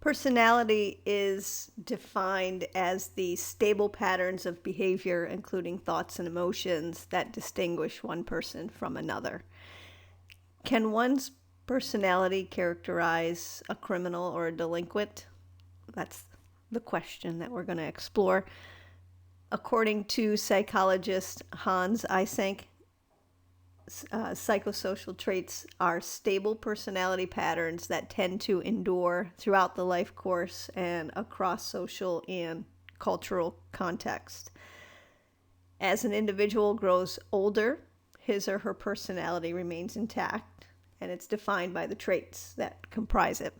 Personality is defined as the stable patterns of behavior, including thoughts and emotions, that distinguish one person from another. Can one's personality characterize a criminal or a delinquent? That's the question that we're going to explore. According to psychologist Hans Eysenck, psychosocial traits are stable personality patterns that tend to endure throughout the life course and across social and cultural context. As an individual grows older, his or her personality remains intact, and it's defined by the traits that comprise it.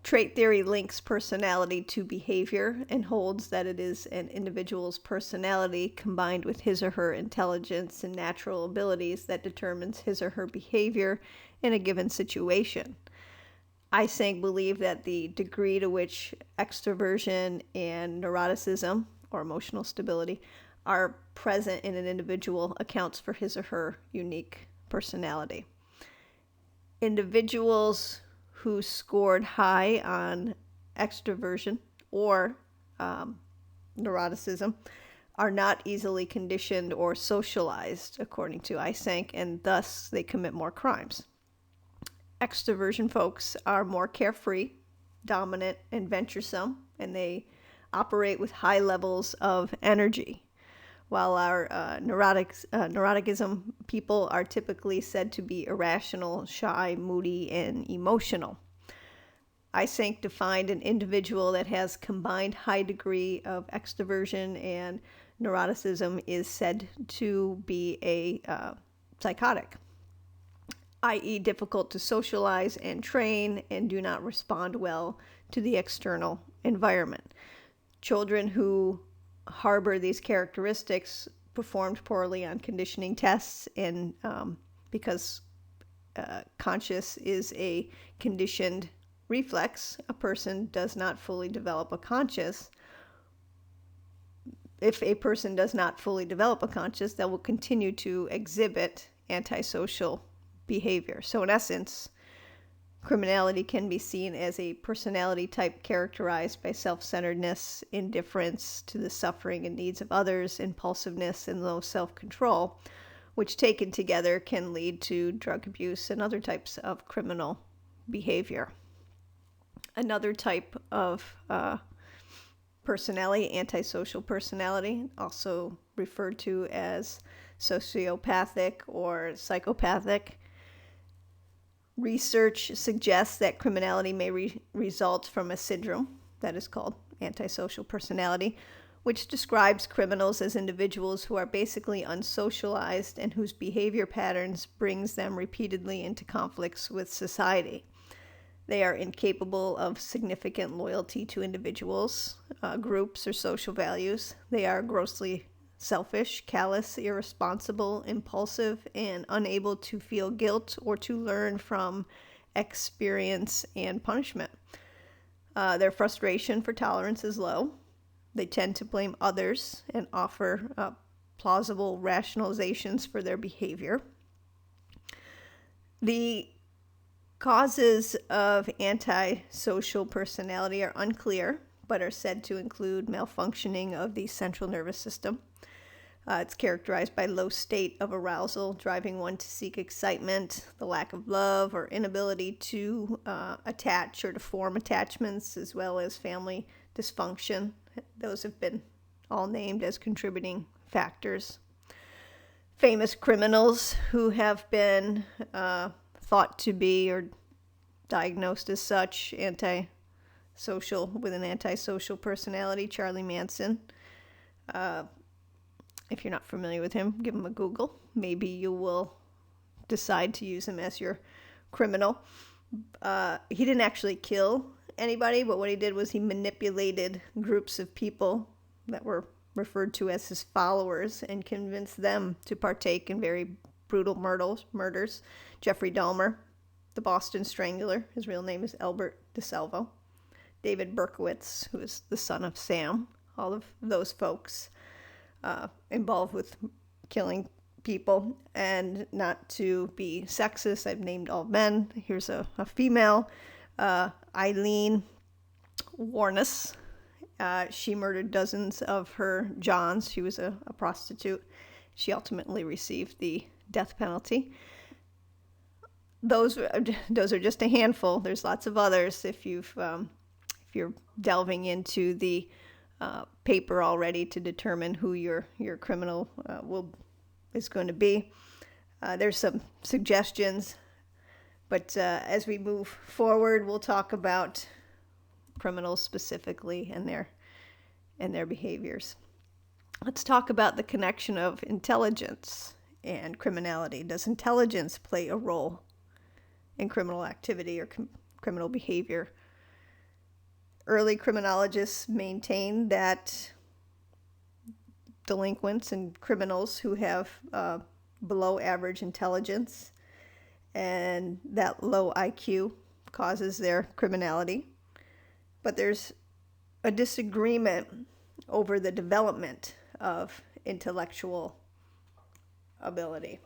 Trait theory links personality to behavior and holds that it is an individual's personality combined with his or her intelligence and natural abilities that determines his or her behavior in a given situation. Eysenck believed that the degree to which extroversion and neuroticism, or emotional stability, are present in an individual accounts for his or her unique personality. Individuals who scored high on extroversion or neuroticism are not easily conditioned or socialized, according to Eysenck, and thus they commit more crimes. Extroversion folks are more carefree, dominant, and venturesome, and they operate with high levels of energy, while our neuroticism people are typically said to be irrational, shy, moody, and emotional. Eysenck defined an individual that has combined high degree of extroversion and neuroticism is said to be a psychotic, i.e. difficult to socialize and train and do not respond well to the external environment. Children who harbor these characteristics performed poorly on conditioning tests, and because conscious is a conditioned reflex, a person does not fully develop a conscious. If a person does not fully develop a conscious, they will continue to exhibit antisocial behavior. So in essence, criminality can be seen as a personality type characterized by self-centeredness, indifference to the suffering and needs of others, impulsiveness, and low self-control, which taken together can lead to drug abuse and other types of criminal behavior. Another type of personality, antisocial personality, also referred to as sociopathic or psychopathic. Research suggests that criminality may result from a syndrome that is called antisocial personality, which describes criminals as individuals who are basically unsocialized and whose behavior patterns brings them repeatedly into conflicts with society. They are incapable of significant loyalty to individuals, groups, or social values. They are grossly selfish, callous, irresponsible, impulsive, and unable to feel guilt or to learn from experience and punishment. Their frustration for tolerance is low. They tend to blame others and offer plausible rationalizations for their behavior. The causes of antisocial personality are unclear, but are said to include malfunctioning of the central nervous system. It's characterized by low state of arousal, driving one to seek excitement, the lack of love or inability to attach or to form attachments, as well as family dysfunction. Those have been all named as contributing factors. Famous criminals who have been thought to be or diagnosed as such with an antisocial personality: Charlie Manson. If you're not familiar with him, give him a Google. Maybe you will decide to use him as your criminal. He didn't actually kill anybody, but what he did was he manipulated groups of people that were referred to as his followers and convinced them to partake in very brutal murders. Jeffrey Dahmer, the Boston Strangler, his real name is Albert DeSalvo. David Berkowitz, who is the son of Sam. All of those folks involved with killing people. And not to be sexist, I've named all men. Here's a female. Eileen Warnes. She murdered dozens of her Johns. She was a prostitute. She ultimately received the death penalty. Those are just a handful. There's lots of others. If you're delving into the paper already to determine who your criminal is going to be, there's some suggestions. But as we move forward, we'll talk about criminals specifically and their behaviors. Let's talk about the connection of intelligence and criminality. Does intelligence play a role in criminal activity or criminal behavior? Early criminologists maintain that delinquents and criminals who have below average intelligence and that low IQ causes their criminality. But there's a disagreement over the development of intellectual ability.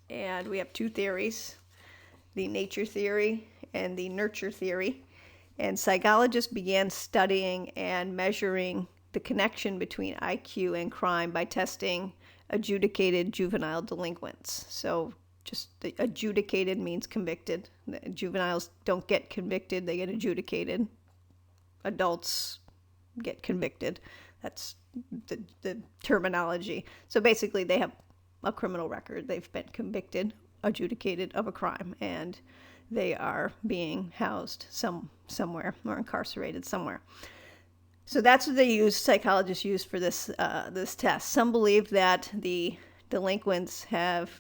And we have two theories, the nature theory and the nurture theory. And psychologists began studying and measuring the connection between IQ and crime by testing adjudicated juvenile delinquents. So just adjudicated means convicted. Juveniles don't get convicted, they get adjudicated. Adults get convicted. That's the terminology. So basically they have a criminal record. They've been convicted, adjudicated of a crime, and they are being housed somewhere or incarcerated somewhere. So that's what psychologists use for this test. Some believe that the delinquents have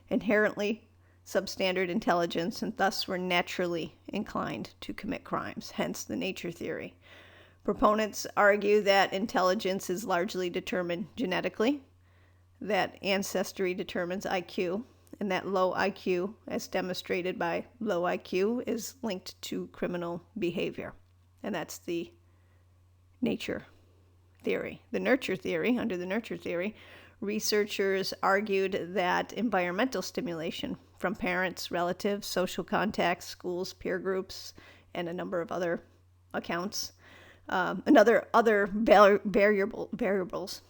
inherently substandard intelligence and thus were naturally inclined to commit crimes, hence the nature theory. Proponents argue that intelligence is largely determined genetically, that ancestry determines IQ, and that low IQ, as demonstrated by low IQ, is linked to criminal behavior. And that's the nature theory. The nurture theory, under the nurture theory, researchers argued that environmental stimulation from parents, relatives, social contacts, schools, peer groups, and a number of other accounts, other variables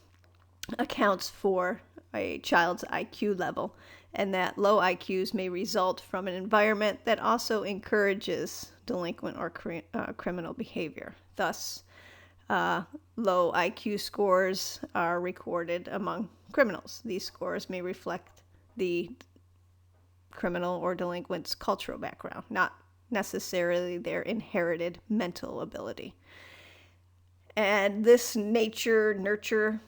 accounts for a child's IQ level, and that low IQs may result from an environment that also encourages delinquent or criminal behavior. Thus, low IQ scores are recorded among criminals. These scores may reflect the criminal or delinquent's cultural background, not necessarily their inherited mental ability. And this nature-nurture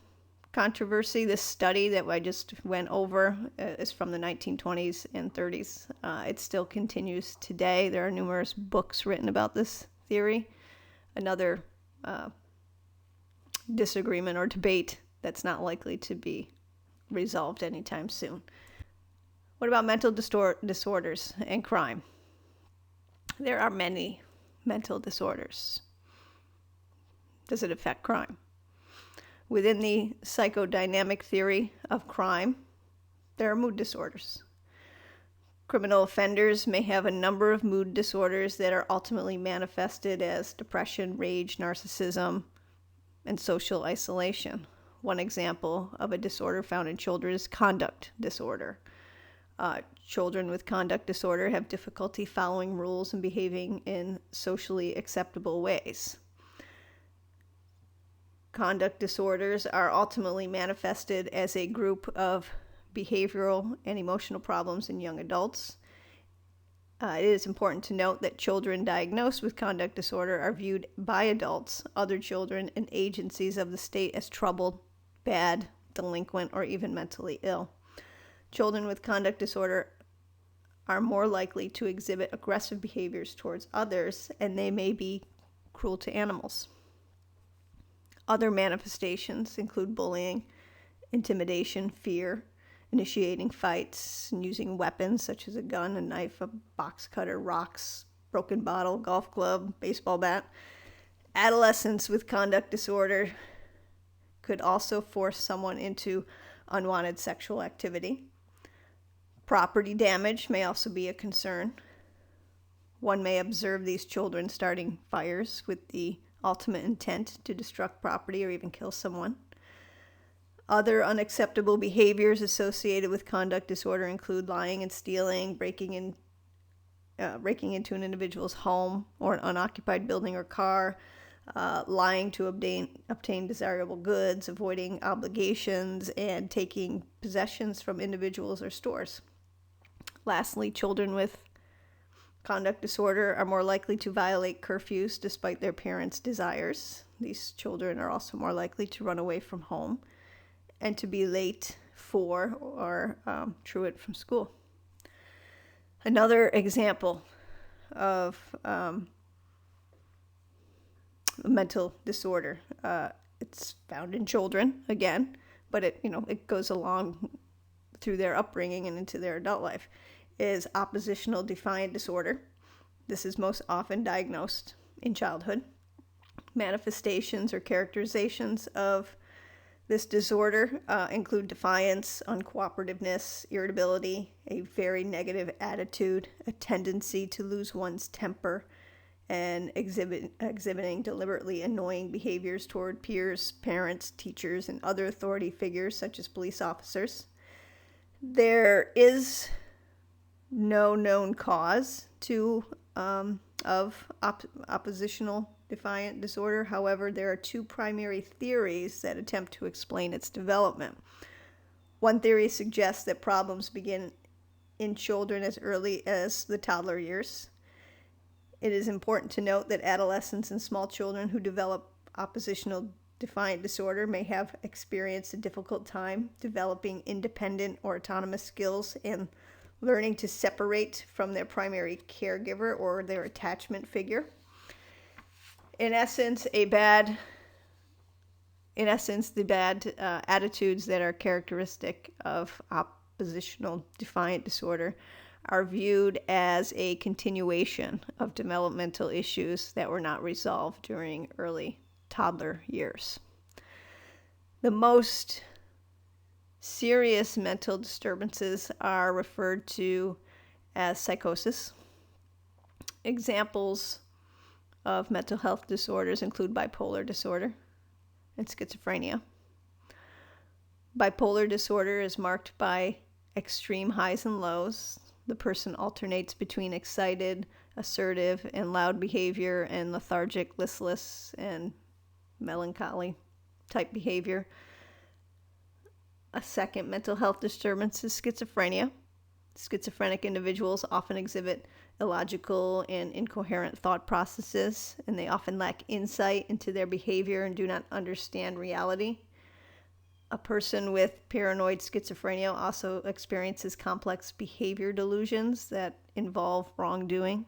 controversy, this study that I just went over, is from the 1920s and 30s. It still continues today. There are numerous books written about this theory. Another disagreement or debate that's not likely to be resolved anytime soon. What about mental disorders and crime? There are many mental disorders. Does it affect crime? Within the psychodynamic theory of crime, there are mood disorders. Criminal offenders may have a number of mood disorders that are ultimately manifested as depression, rage, narcissism, and social isolation. One example of a disorder found in children is conduct disorder. Children with conduct disorder have difficulty following rules and behaving in socially acceptable ways. Conduct disorders are ultimately manifested as a group of behavioral and emotional problems in young adults. It is important to note that children diagnosed with conduct disorder are viewed by adults, other children, and agencies of the state as troubled, bad, delinquent, or even mentally ill. Children with conduct disorder are more likely to exhibit aggressive behaviors towards others, and they may be cruel to animals. Other manifestations include bullying, intimidation, fear, initiating fights, and using weapons such as a gun, a knife, a box cutter, rocks, broken bottle, golf club, baseball bat. Adolescents with conduct disorder could also force someone into unwanted sexual activity. Property damage may also be a concern. One may observe these children starting fires with the ultimate intent to destruct property or even kill someone. Other unacceptable behaviors associated with conduct disorder include lying and stealing, breaking into an individual's home or an unoccupied building or car, lying to obtain desirable goods, avoiding obligations, and taking possessions from individuals or stores. Lastly, children with conduct disorder are more likely to violate curfews despite their parents' desires. These children are also more likely to run away from home and to be late for or truant from school. Another example of mental disorder, it's found in children again, but it goes along through their upbringing and into their adult life, is oppositional defiant disorder. This is most often diagnosed in childhood. Manifestations or characterizations of this disorder include defiance, uncooperativeness, irritability, a very negative attitude, a tendency to lose one's temper, and exhibiting deliberately annoying behaviors toward peers, parents, teachers, and other authority figures such as police officers. There is no known cause of oppositional defiant disorder. However, there are two primary theories that attempt to explain its development. One theory suggests that problems begin in children as early as the toddler years. It is important to note that adolescents and small children who develop oppositional defiant disorder may have experienced a difficult time developing independent or autonomous skills and learning to separate from their primary caregiver or their attachment figure. In essence, the bad attitudes that are characteristic of oppositional defiant disorder are viewed as a continuation of developmental issues that were not resolved during early toddler years. The most serious mental disturbances are referred to as psychosis. Examples of mental health disorders include bipolar disorder and schizophrenia. Bipolar disorder is marked by extreme highs and lows. The person alternates between excited, assertive, and loud behavior and lethargic, listless, and melancholy type behavior. A second mental health disturbance is schizophrenia. Schizophrenic individuals often exhibit illogical and incoherent thought processes, and they often lack insight into their behavior and do not understand reality. A person with paranoid schizophrenia also experiences complex behavior delusions that involve wrongdoing.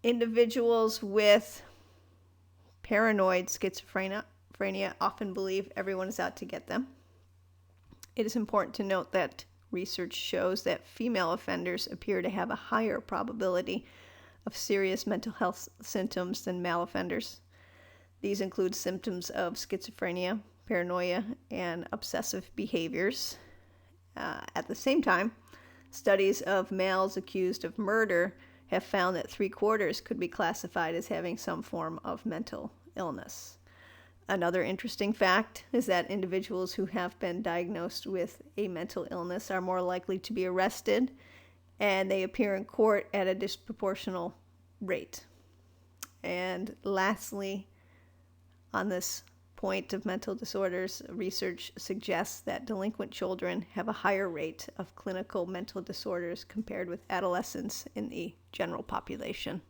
Individuals with paranoid schizophrenia often believe everyone is out to get them. It is important to note that research shows that female offenders appear to have a higher probability of serious mental health symptoms than male offenders. These include symptoms of schizophrenia, paranoia, and obsessive behaviors. At the same time, studies of males accused of murder have found that 3/4 could be classified as having some form of mental illness. Another interesting fact is that individuals who have been diagnosed with a mental illness are more likely to be arrested, and they appear in court at a disproportional rate. And lastly, on this point of mental disorders, research suggests that delinquent children have a higher rate of clinical mental disorders compared with adolescents in the general population.